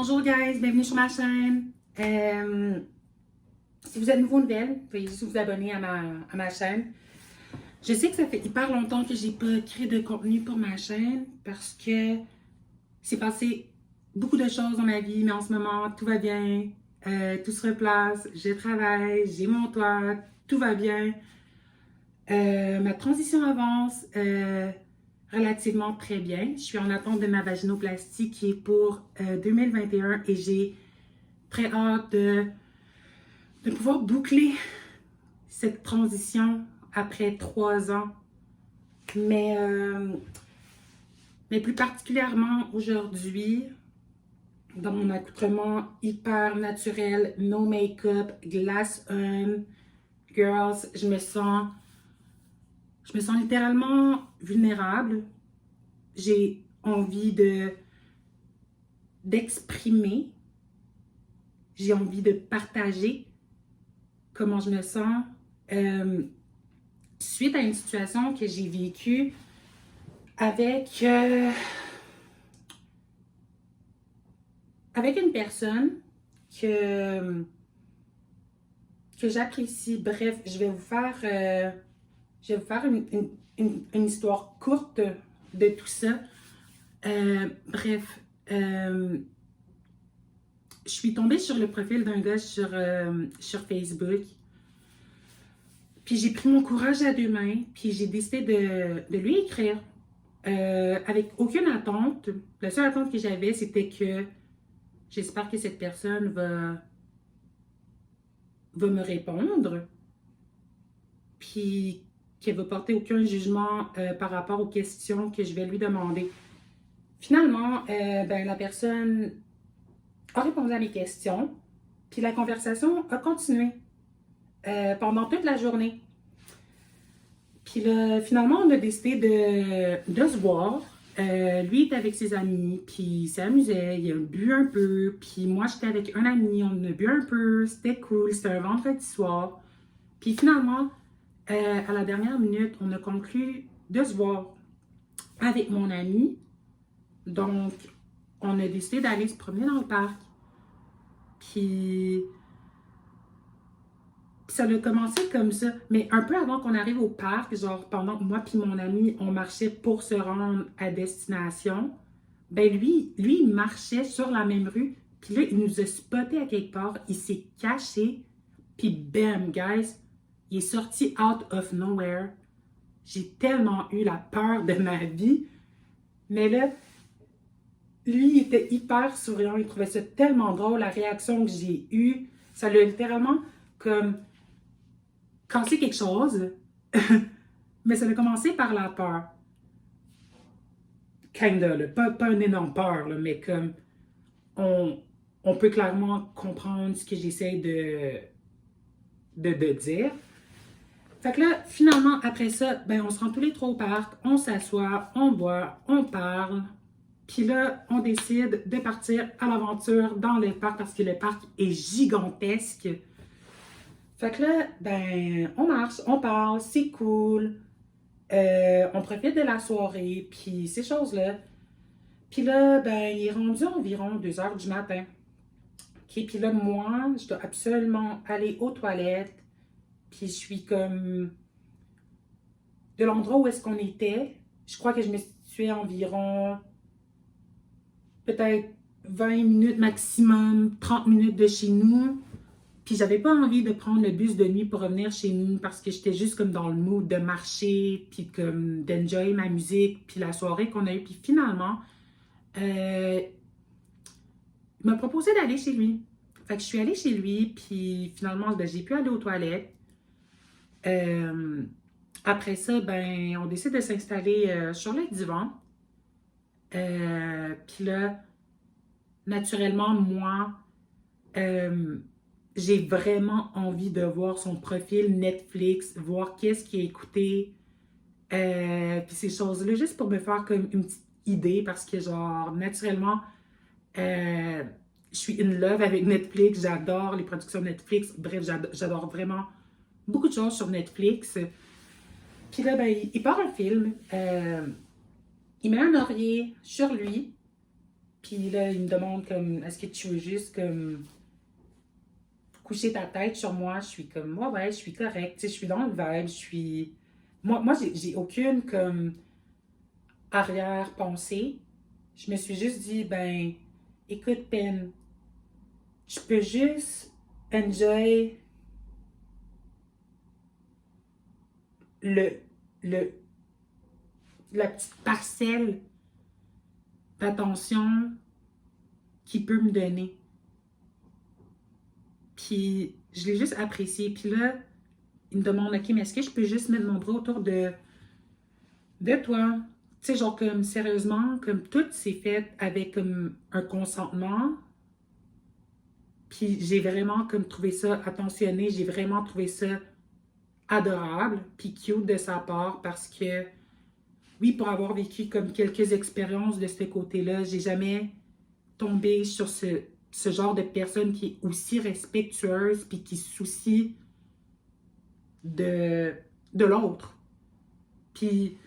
Bonjour guys, bienvenue sur ma chaîne. Si vous êtes nouveau nouvelle, veuillez juste vous abonner à ma chaîne. Je sais que ça fait hyper longtemps que j'ai pas créé de contenu pour ma chaîne parce que c'est passé beaucoup de choses dans ma vie, mais en ce moment tout va bien, tout se replace, je travaille, j'ai mon toit, tout va bien. Ma transition avance relativement très bien. Je suis en attente de ma vaginoplastie qui est pour 2021 et j'ai très hâte de pouvoir boucler cette transition après 3 ans. Mais plus particulièrement aujourd'hui, dans mon accoutrement hyper naturel, no make-up, glace on, girls, je me sens littéralement vulnérable. J'ai envie d'exprimer. J'ai envie de partager comment je me sens suite à une situation que j'ai vécue avec une personne que j'apprécie. Bref, je vais vous faire une histoire courte de tout ça. Je suis tombée sur le profil d'un gars sur Facebook. Puis j'ai pris mon courage à 2 mains, puis j'ai décidé de lui écrire avec aucune attente. La seule attente que j'avais, c'était que j'espère que cette personne va me répondre, puis qu'elle va porter aucun jugement par rapport aux questions que je vais lui demander. Finalement, la personne a répondu à mes questions, puis la conversation a continué pendant toute la journée. Puis là, finalement, on a décidé de se voir. Lui était avec ses amis, puis il s'amusait, il a bu un peu. Puis moi, j'étais avec un ami, on a bu un peu, c'était cool, c'était un vendredi soir. Puis finalement, à la dernière minute, on a conclu de se voir avec mon ami. Donc, on a décidé d'aller se promener dans le parc. Puis ça a commencé comme ça, mais un peu avant qu'on arrive au parc, genre pendant que moi puis mon ami, on marchait pour se rendre à destination, ben lui, il marchait sur la même rue, puis là, il nous a spoté à quelque part, il s'est caché, puis bam, guys, il est sorti out of nowhere. J'ai tellement eu la peur de ma vie, mais là, lui, il était hyper souriant, il trouvait ça tellement drôle, la réaction que j'ai eue, ça l'a littéralement comme casser quelque chose, mais ça a commencé par la peur. Kinda, là. Pas une énorme peur, là, mais comme on peut clairement comprendre ce que j'essaie de dire. Fait que là, finalement, après ça, ben, on se rend tous les trois au parc, on s'assoit, on boit, on parle. Puis là, on décide de partir à l'aventure dans le parc parce que le parc est gigantesque. Fait que là, ben, on marche, on parle, c'est cool. On profite de la soirée, puis ces choses-là. Puis là, ben, il est rendu environ 2 heures du matin. OK, puis là, moi, je dois absolument aller aux toilettes. Puis je suis comme... De l'endroit où est-ce qu'on était, je crois que je me situais environ... peut-être 20 minutes maximum, 30 minutes de chez nous. Puis j'avais pas envie de prendre le bus de nuit pour revenir chez nous parce que j'étais juste comme dans le mood de marcher, puis comme d'enjoyer ma musique, puis la soirée qu'on a eue. Puis finalement, il m'a proposé d'aller chez lui. Fait que je suis allée chez lui, puis finalement, ben, j'ai pu aller aux toilettes. Après ça, ben, on décide de s'installer sur le divan. Puis là, naturellement, moi, j'ai vraiment envie de voir son profil Netflix, voir qu'est-ce qu'il a écouté, puis ces choses-là, juste pour me faire comme une petite idée, parce que genre, naturellement, je suis in love avec Netflix, j'adore les productions Netflix, bref, j'adore vraiment beaucoup de choses sur Netflix. Puis là, ben, il part un film, il met un oreiller sur lui, Puis là, il me demande comme, est-ce que tu veux juste comme coucher ta tête sur moi? Je suis comme, moi, ouais, je suis correcte, tu sais, je suis dans le vibe, je suis... Moi j'ai aucune comme arrière-pensée. Je me suis juste dit, ben, écoute, Pen, je peux juste enjoy le, le, la petite parcelle d'attention qu'il peut me donner. Puis je l'ai juste apprécié. Puis là, il me demande, OK, mais est-ce que je peux juste mettre mon bras autour de toi? Tu sais, genre comme sérieusement, comme tout s'est fait avec comme un consentement. Puis j'ai vraiment comme trouvé ça attentionné, j'ai vraiment trouvé ça adorable, puis cute de sa part parce que, oui, pour avoir vécu comme quelques expériences de ce côté-là, j'ai jamais tombé sur ce genre de personne qui est aussi respectueuse puis qui se soucie de, de l'autre. Puis,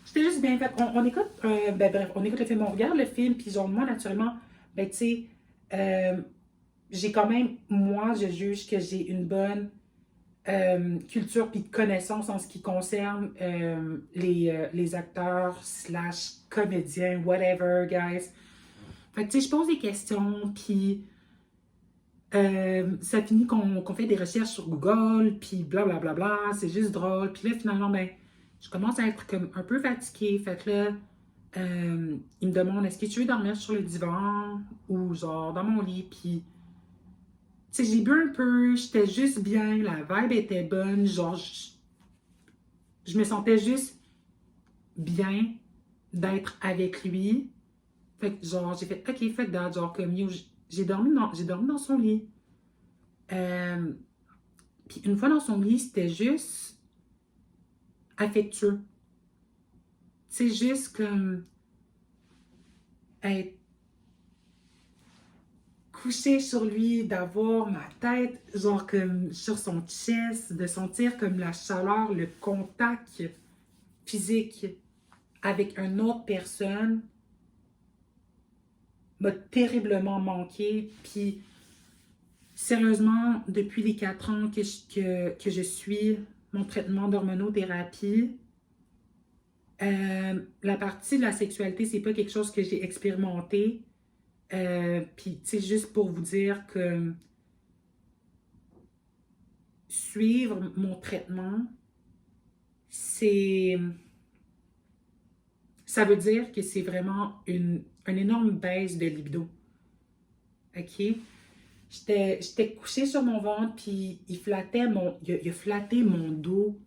c'était juste bien fait. On écoute, ben bref, on écoute le film, on regarde le film, puis genre, moi, naturellement, ben tu sais, euh, j'ai quand même, moi, je juge que j'ai une bonne culture puis de connaissances en ce qui concerne les acteurs slash comédiens, whatever, guys. Fait que, tu sais, je pose des questions, puis ça finit qu'on fait des recherches sur Google, puis blablabla, bla, bla, bla, c'est juste drôle. Puis là, finalement, ben, je commence à être comme un peu fatiguée. Fait que là, il me demande, est-ce que tu veux dormir sur le divan ou genre dans mon lit? Puis, tu sais, j'ai bu un peu, j'étais juste bien, la vibe était bonne, genre, je me sentais juste bien d'être avec lui. Fait que, genre, j'ai fait, OK, fait que that, genre, comme, yo, j'ai dormi dans son lit. Euh, Puis une fois dans son lit, c'était juste affectueux. C'est juste comme être couché sur lui, d'avoir ma tête, genre comme sur son chest, de sentir comme la chaleur, le contact physique avec une autre personne m'a terriblement manqué. Puis sérieusement, depuis les 4 ans que je suis mon traitement d'hormonothérapie, la partie de la sexualité, c'est pas quelque chose que j'ai expérimenté. Puis, tu sais, juste pour vous dire que suivre mon traitement, c'est... Ça veut dire que c'est vraiment une énorme baisse de libido. OK? J'étais couchée sur mon ventre, puis il a flatté mon dos.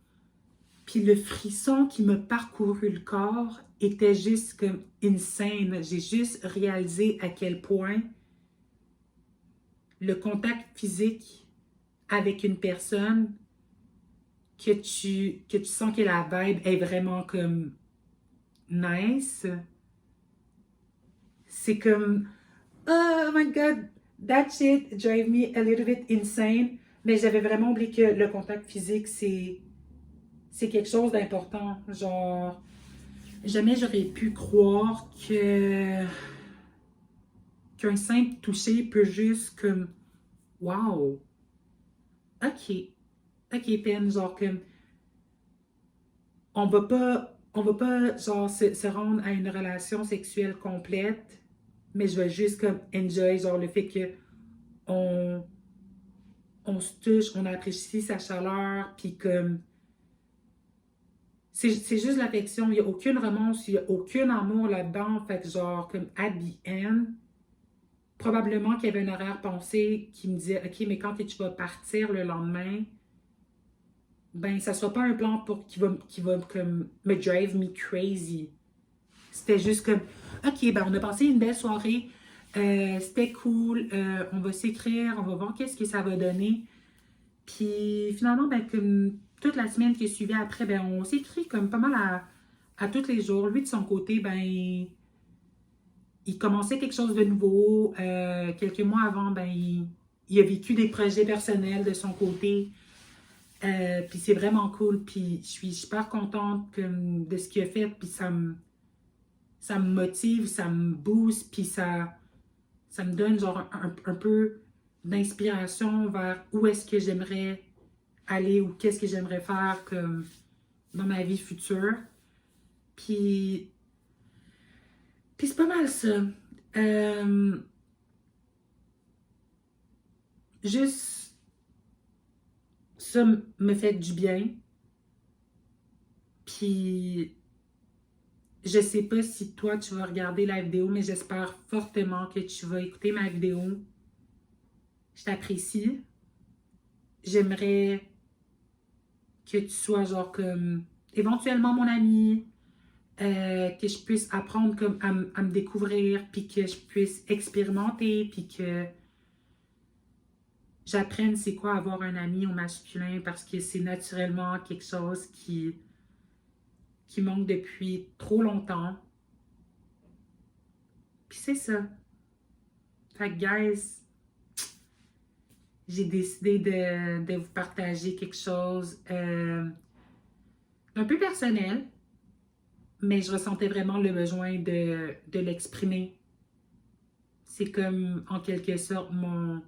Puis le frisson qui me parcourut le corps était juste comme insane. J'ai juste réalisé à quel point le contact physique avec une personne que tu sens que la vibe est vraiment comme nice, c'est comme oh my god, that shit drive me a little bit insane. Mais j'avais vraiment oublié que le contact physique, c'est quelque chose d'important. Genre, jamais j'aurais pu croire qu'un simple toucher peut juste comme wow, ok, ok, peine, genre comme on va pas genre se rendre à une relation sexuelle complète, mais je vais juste comme enjoy genre le fait que on, on se touche, on apprécie sa chaleur, puis comme c'est juste l'affection, il n'y a aucune romance, il n'y a aucun amour là-dedans, fait que genre comme at the end, probablement qu'il y avait une arrière-pensée qui me disait OK, mais quand tu vas partir le lendemain, ben ça sera pas un plan pour qui va comme me drive me crazy. C'était juste comme, OK, ben on a passé une belle soirée, c'était cool, on va s'écrire, on va voir qu'est-ce que ça va donner. Puis finalement, ben comme toute la semaine qui suivait après, ben on s'écrit comme pas mal à tous les jours. Lui, de son côté, ben il commençait quelque chose de nouveau. Quelques mois avant, ben il a vécu des projets personnels de son côté. Puis c'est vraiment cool. Puis je suis super contente de ce qu'il a fait. Puis ça me motive, ça me booste, puis ça me donne genre un peu d'inspiration vers où est-ce que j'aimerais aller ou qu'est-ce que j'aimerais faire comme dans ma vie future. Puis, puis c'est pas mal ça. Juste ça me fait du bien. Puis je sais pas si toi tu vas regarder la vidéo, mais j'espère fortement que tu vas écouter ma vidéo. Je t'apprécie. J'aimerais que tu sois genre comme éventuellement mon ami, que je puisse apprendre comme à me découvrir, puis que je puisse expérimenter, puis que j'apprenne c'est quoi avoir un ami au masculin parce que c'est naturellement quelque chose qui manque depuis trop longtemps. Puis c'est ça. Fait que guys, j'ai décidé de vous partager quelque chose un peu personnel, mais je ressentais vraiment le besoin de l'exprimer. C'est comme en quelque sorte mon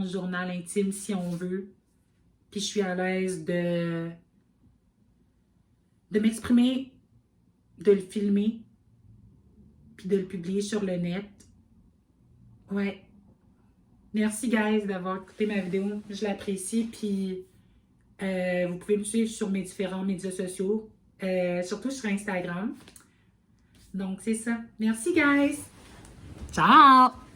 journal intime si on veut. Puis je suis à l'aise de m'exprimer, de le filmer, puis de le publier sur le net. Ouais. Merci, guys, d'avoir écouté ma vidéo. Je l'apprécie. Puis, vous pouvez me suivre sur mes différents médias sociaux, surtout sur Instagram. Donc, c'est ça. Merci, guys. Ciao!